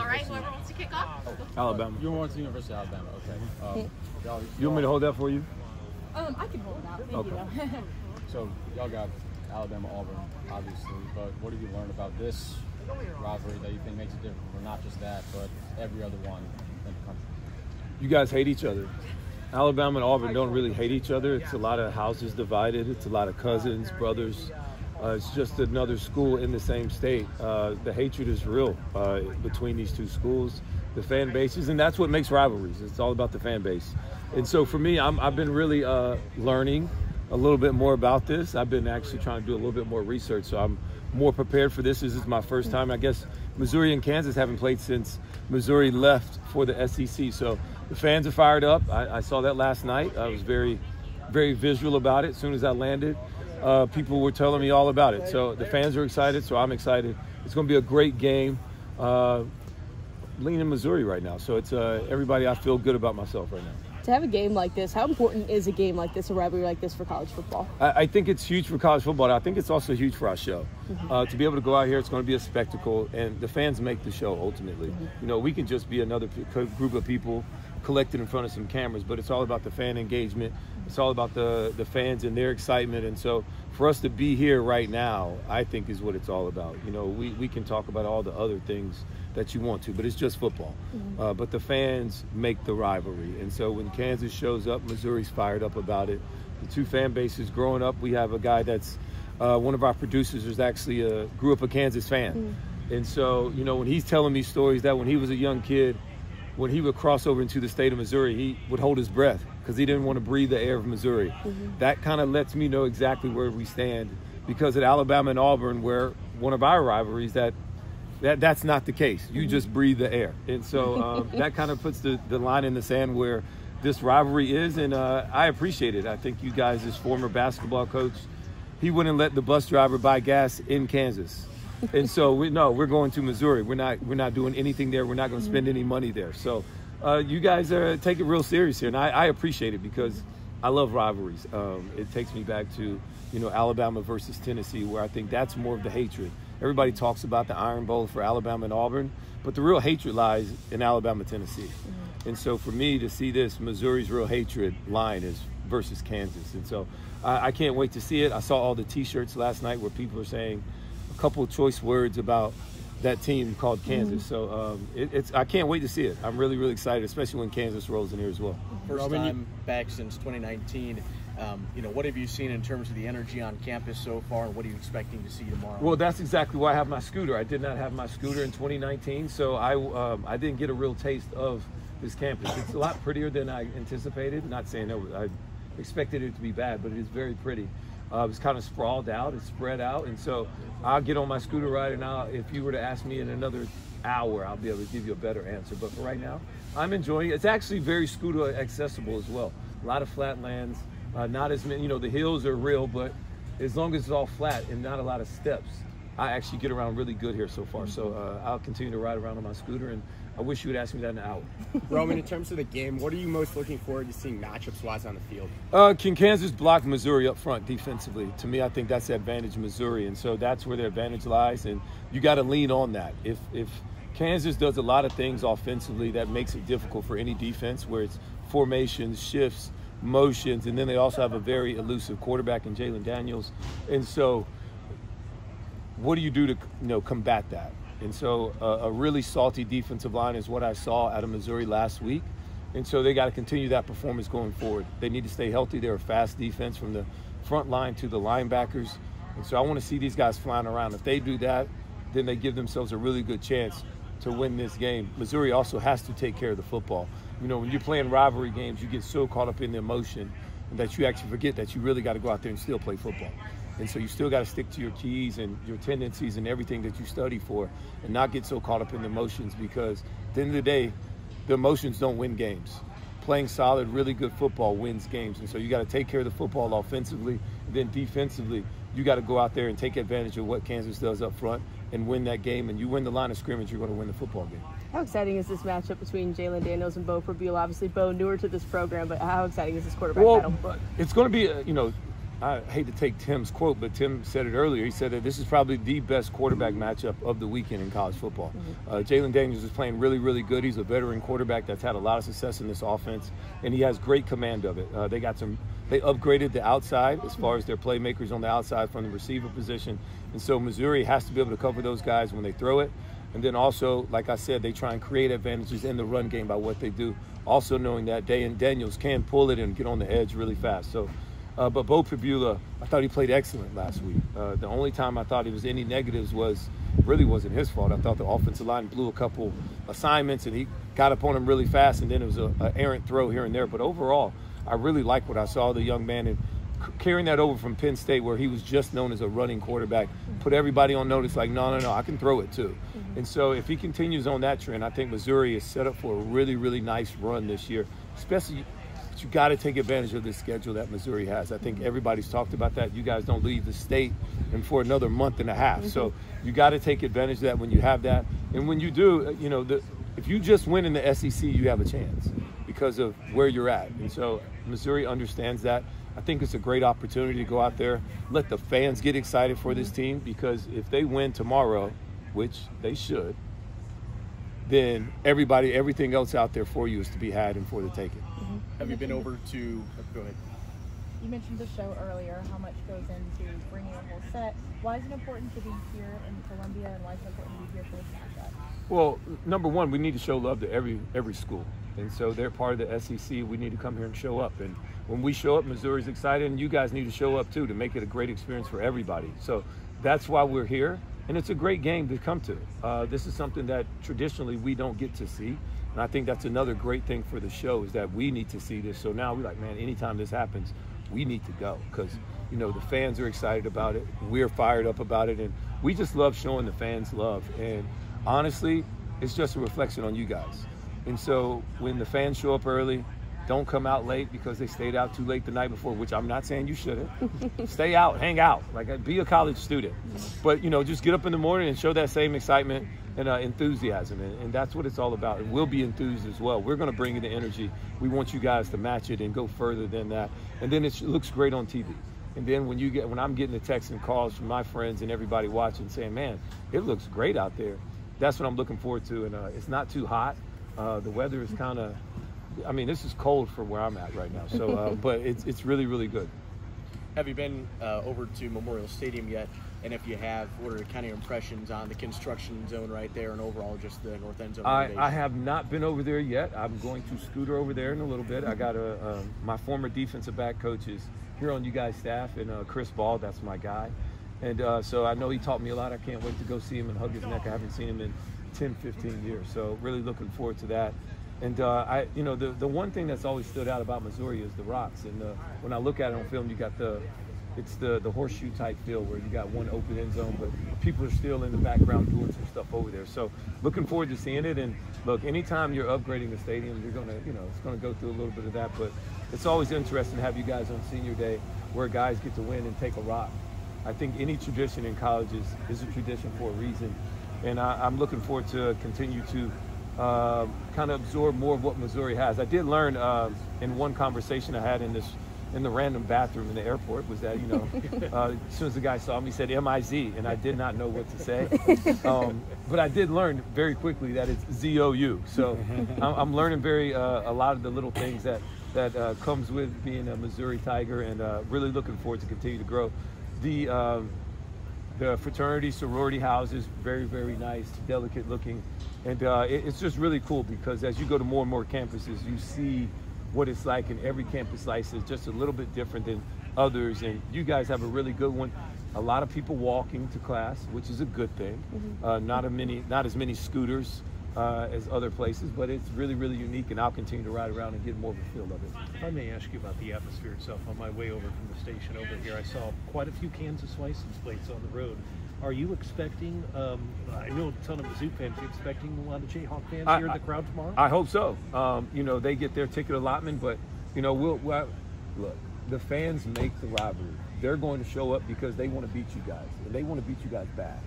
All right, whoever wants to kick off. Alabama. You want to University of Alabama, okay. You want me to hold that for you? I can hold it out. Thank you. So y'all got Alabama, Auburn, obviously, but what have you learned about this rivalry that you think makes it different for not just that, but every other one in the country? You guys hate each other. Alabama and Auburn don't really hate each other. It's a lot of houses divided. It's a lot of cousins, brothers. It's just another school in the same state. The hatred is real between these two schools, the fan bases, and that's what makes rivalries. It's all about the fan base. And so for me, I've been really learning a little bit more about this. I've been actually trying to do a little bit more research, so I'm more prepared for this. This is my first time. I guess Missouri and Kansas haven't played since Missouri left for the SEC. So the fans are fired up. I saw that last night. I was very, very visual about it. As soon as I landed, people were telling me all about it. So the fans are excited, so I'm excited. It's going to be a great game. Leaning Missouri right now. So it's everybody, I feel good about myself right now. To have a game like this, how important is a game like this, a rivalry like this for college football? I think it's huge for college football. I think it's also huge for our show. To be able to go out here, it's going to be a spectacle, and the fans make the show ultimately. You know, we can just be another group of people collected in front of some cameras, but it's all about the fan engagement. It's all about the fans and their excitement. And so for us to be here right now, I think is what it's all about. You know, we can talk about all the other things that you want to, but it's just football. But the fans make the rivalry. And so when Kansas shows up, Missouri's fired up about it. The two fan bases growing up, we have a guy that's one of our producers is actually grew up a Kansas fan. And so, you know, when he's telling me stories that when he was a young kid, when he would cross over into the state of Missouri, he would hold his breath because he didn't want to breathe the air of Missouri. That kind of lets me know exactly where we stand, because at Alabama and Auburn, where one of our rivalries, that's not the case. You just breathe the air. And so that kind of puts the line in the sand where this rivalry is, and I appreciate it. I think you guys, as former basketball coach, he wouldn't let the bus driver buy gas in Kansas. And so we're going to Missouri. We're not doing anything there. We're not going to spend any money there. So you guys take it real serious here, and I appreciate it because I love rivalries. It takes me back to, you know, Alabama versus Tennessee, where I think that's more of the hatred. Everybody talks about the Iron Bowl for Alabama and Auburn, but the real hatred lies in Alabama, Tennessee. And so for me to see this, Missouri's real hatred line is versus Kansas. And so I can't wait to see it. I saw all the T-shirts last night where people are saying a couple of choice words about that team called Kansas. So I can't wait to see it. I'm really, really excited, especially when Kansas rolls in here as well. First time back since 2019. You know, what have you seen in terms of the energy on campus so far, and what are you expecting to see tomorrow? Well, that's exactly why I have my scooter. I did not have my scooter in 2019, so I didn't get a real taste of this campus. It's a lot prettier than I anticipated. Not saying I expected it to be bad, but it is very pretty. It's kind of sprawled out, it's spread out, and so I'll get on my scooter ride, and if you were to ask me in another hour, I'll be able to give you a better answer. But for right now, I'm enjoying it. It's actually very scooter accessible as well. A lot of flat lands, not as many, you know, the hills are real, but as long as it's all flat and not a lot of steps, I actually get around really good here so far. So I'll continue to ride around on my scooter, and I wish you would ask me that in an hour. Roman, in terms of the game, what are you most looking forward to seeing matchups-wise on the field? Can Kansas block Missouri up front defensively? To me, I think that's the advantage of Missouri, and so that's where their advantage lies, and you got to lean on that. If Kansas does a lot of things offensively that makes it difficult for any defense, where it's formations, shifts, motions, and then they also have a very elusive quarterback in Jalen Daniels. And so what do you do to combat that? And so a really salty defensive line is what I saw out of Missouri last week. And so they got to continue that performance going forward. They need to stay healthy. They're a fast defense from the front line to the linebackers. And so I want to see these guys flying around. If they do that, then they give themselves a really good chance to win this game. Missouri also has to take care of the football. You know, when you're playing rivalry games, you get so caught up in the emotion that you actually forget that you really got to go out there and still play football. And so you still got to stick to your keys and your tendencies and everything that you study for, and not get so caught up in the emotions, because at the end of the day, the emotions don't win games. Playing solid, really good football wins games. And so you got to take care of the football offensively. And then defensively, you got to go out there and take advantage of what Kansas does up front and win that game. And you win the line of scrimmage, you're going to win the football game. How exciting is this matchup between Jalen Daniels and Bo Prabule? Obviously, Bo newer to this program, but how exciting is this quarterback battle? It's going to be, I hate to take Tim's quote, but Tim said it earlier. He said that this is probably the best quarterback matchup of the weekend in college football. Jalen Daniels is playing really, really good. He's a veteran quarterback that's had a lot of success in this offense, and he has great command of it. They upgraded the outside as far as their playmakers on the outside from the receiver position, and so Missouri has to be able to cover those guys when they throw it. And then also, like I said, they try and create advantages in the run game by what they do, also knowing that Daniels can pull it and get on the edge really fast. So. But Bo Pabula, I thought he played excellent last week. The only time I thought it was any negatives really wasn't his fault. I thought the offensive line blew a couple assignments, and he got up on him really fast, and then it was an errant throw here and there. But overall, I really like what I saw the young man, and carrying that over from Penn State, where he was just known as a running quarterback, put everybody on notice like, no, I can throw it too. And so if he continues on that trend, I think Missouri is set up for a really, really nice run this year, especially – you got to take advantage of this schedule that Missouri has. I think everybody's talked about that. You guys don't leave the state and for another month and a half. So you got to take advantage of that when you have that. And when you do, if you just win in the SEC, you have a chance because of where you're at. And so Missouri understands that. I think it's a great opportunity to go out there, let the fans get excited for this team, because if they win tomorrow, which they should, then everything else out there for you is to be had and for the taking. Have you been over to – go ahead. You mentioned the show earlier, how much goes into bringing a whole set. Why is it important to be here in Columbia, and why is it important to be here for this matchup? Well, number one, we need to show love to every school. And so they're part of the SEC. We need to come here and show up. And when we show up, Missouri's excited, and you guys need to show up too to make it a great experience for everybody. So that's why we're here. And it's a great game to come to. This is something that traditionally we don't get to see. And I think that's another great thing for the show, is that we need to see this. So now we're like, man, anytime this happens, we need to go, because, the fans are excited about it. We're fired up about it. And we just love showing the fans love. And honestly, it's just a reflection on you guys. And so when the fans show up early, don't come out late because they stayed out too late the night before, which I'm not saying you shouldn't. Stay out, hang out, be a college student. But, just get up in the morning and show that same excitement and enthusiasm. And that's what it's all about. And we'll be enthused as well. We're going to bring you the energy. We want you guys to match it and go further than that. And then it looks great on TV. And then when I'm getting the texts and calls from my friends and everybody watching saying, man, it looks great out there, that's what I'm looking forward to. And it's not too hot. The weather is kind of, this is cold for where I'm at right now. So, but it's really, really good. Have you been over to Memorial Stadium yet? And if you have, what are kind of your impressions on the construction zone right there and overall just the north end zone? I have not been over there yet. I'm going to scooter over there in a little bit. I got my former defensive back coach is here on you guys' staff, and Chris Ball, that's my guy. And so I know he taught me a lot. I can't wait to go see him and hug his neck. I haven't seen him in 10, 15 years. So really looking forward to that. And the one thing that's always stood out about Missouri is the rocks. And when I look at it on film, you got the horseshoe type field where you got one open end zone, but people are still in the background doing some stuff over there. So looking forward to seeing it. And look, anytime you're upgrading the stadium, you're gonna, it's gonna go through a little bit of that. But it's always interesting to have you guys on senior day where guys get to win and take a rock. I think any tradition in college is a tradition for a reason. And I'm looking forward to continue to kind of absorb more of what Missouri has. I did learn in one conversation I had in the random bathroom in the airport was that, as soon as the guy saw me, he said M-I-Z, and I did not know what to say. But I did learn very quickly that it's Z-O-U. So I'm learning a lot of the little things that comes with being a Missouri Tiger, and really looking forward to continue to grow. The fraternity, sorority houses, very, very nice, delicate looking. And it's just really cool because as you go to more and more campuses, you see what it's like, and every campus slice is just a little bit different than others. And you guys have a really good one. A lot of people walking to class, which is a good thing. Not as many scooters as other places, but it's really, really unique, and I'll continue to ride around and get more of a feel of it. If I may ask you about the atmosphere itself, on my way over from the station over here, I saw quite a few Kansas license plates on the road. Are you expecting, I know a ton of Mizzou fans, are you expecting a lot of Jayhawk fans here in the crowd tomorrow? I hope so. They get their ticket allotment, but, look, the fans make the rivalry. They're going to show up because they want to beat you guys, and they want to beat you guys bad.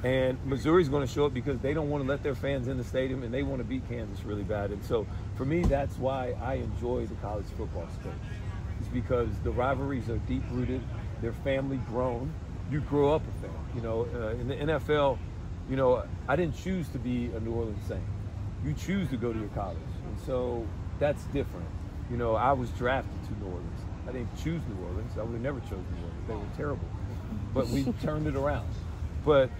And Missouri's going to show up because they don't want to let their fans in the stadium, and they want to beat Kansas really bad. And so, for me, that's why I enjoy the college football space. It's because the rivalries are deep-rooted. They're family grown. You grow up a fan. You know, in the NFL, you know, I didn't choose to be a New Orleans Saint. You choose to go to your college. And so that's different. You know, I was drafted to New Orleans. I didn't choose New Orleans. I would have never chosen New Orleans. They were terrible. But we turned it around. But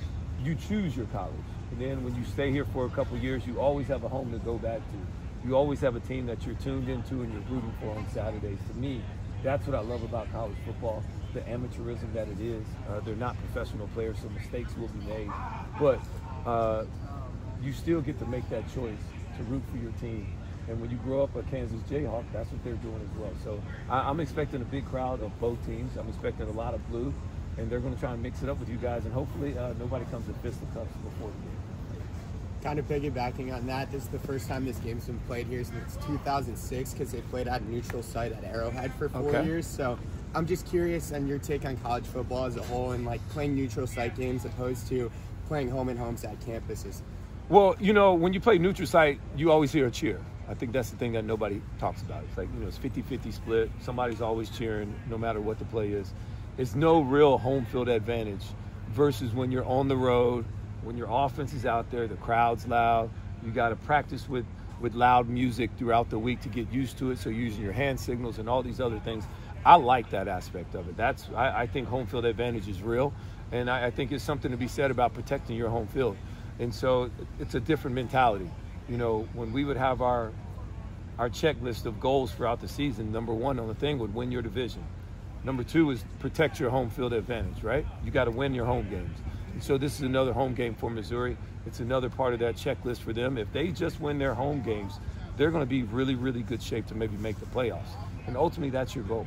you choose your college. And then when you stay here for a couple of years, you always have a home to go back to. You always have a team that you're tuned into and you're rooting for on Saturdays. To me, that's what I love about college football, the amateurism that it is. They're not professional players, so mistakes will be made. But you still get to make that choice to root for your team. And when you grow up a Kansas Jayhawk, that's what they're doing as well. So I'm expecting a big crowd of both teams. I'm expecting a lot of blue. And they're going to try and mix it up with you guys. And hopefully nobody comes to fisticuffs before the game. Kind of piggybacking on that, this is the first time this game's been played here since 2006 because they played at a neutral site at Arrowhead for 4 years. So I'm just curious on your take on college football as a whole and like playing neutral site games opposed to playing home and homes at campuses. Well, you know, when you play neutral site, you always hear a cheer. I think that's the thing that nobody talks about. It's like, you know, it's 50-50 split. Somebody's always cheering no matter what the play is. It's no real home field advantage versus when you're on the road, when your offense is out there, the crowd's loud. You got to practice with loud music throughout the week to get used to it. So you're using your hand signals and all these other things. I like that aspect of it. I think home field advantage is real. And I think it's something to be said about protecting your home field. And so it's a different mentality. You know, when we would have our checklist of goals throughout the season, number one on the thing would win your division. Number two is protect your home field advantage, right? You got to win your home games. And so this is another home game for Missouri. It's another part of that checklist for them. If they just win their home games, they're going to be really, really good shape to maybe make the playoffs. And ultimately, that's your goal.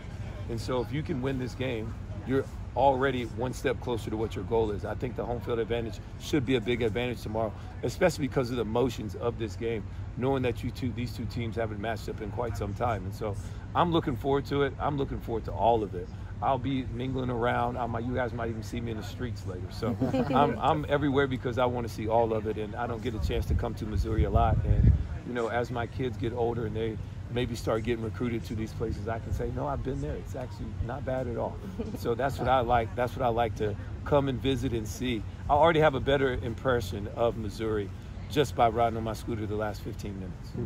And so if you can win this game, you're already one step closer to what your goal is. I think the home field advantage should be a big advantage tomorrow, especially because of the emotions of this game, knowing that these two teams haven't matched up in quite some time. And so I'm looking forward to it. I'm looking forward to all of it. I'll be mingling around. You guys might even see me in the streets later. So I'm everywhere because I want to see all of it, and I don't get a chance to come to Missouri a lot. And, you know, as my kids get older and they maybe start getting recruited to these places, I can say, no, I've been there. It's actually not bad at all. So that's what I like. That's what I like to come and visit and see. I already have a better impression of Missouri just by riding on my scooter the last 15 minutes. All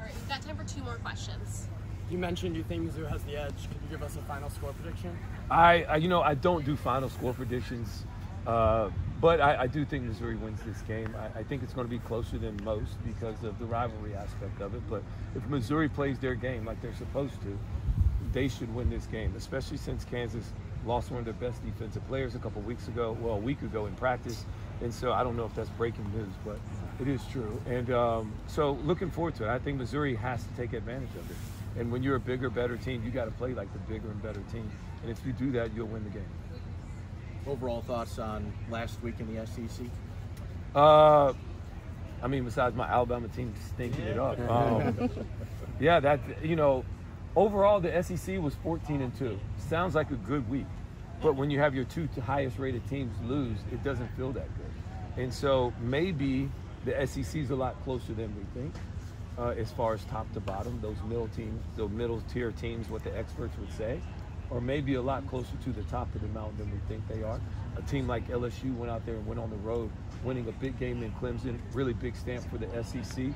right, we've got time for 2 more questions. You mentioned you think Mizzou has the edge. Could you give us a final score prediction? I don't do final score predictions, but I do think Missouri wins this game. I think it's going to be closer than most because of the rivalry aspect of it. But if Missouri plays their game like they're supposed to, they should win this game, especially since Kansas lost one of their best defensive players a week ago in practice. And so I don't know if that's breaking news, but it is true. And so looking forward to it. I think Missouri has to take advantage of it. And when you're a bigger, better team, you got to play like the bigger and better team. And if you do that, you'll win the game. Overall thoughts on last week in the SEC? Besides my Alabama team stinking it up. Overall the SEC was 14-2. Sounds like a good week. But when you have your 2 highest rated teams lose, it doesn't feel that good. And so maybe the SEC is a lot closer than we think. As far as top to bottom, those middle tier teams, what the experts would say, or maybe a lot closer to the top of the mountain than we think they are. A team like LSU went out there and went on the road, winning a big game in Clemson, really big stamp for the SEC.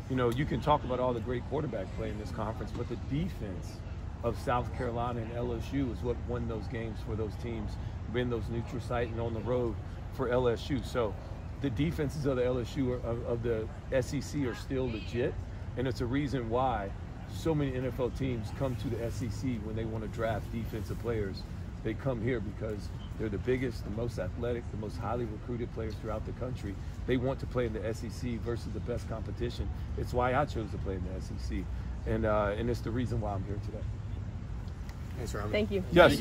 You know, you can talk about all the great quarterback play in this conference, but the defense of South Carolina and LSU is what won those games for those teams, win those neutral site and on the road for LSU. So the defenses of the LSU of the SEC are still legit, and it's a reason why so many NFL teams come to the SEC when they want to draft defensive players. They come here because they're the biggest, the most athletic, the most highly recruited players throughout the country. They want to play in the SEC versus the best competition. It's why I chose to play in the SEC, and it's the reason why I'm here today. Thanks, Roman. Thank you. Yes.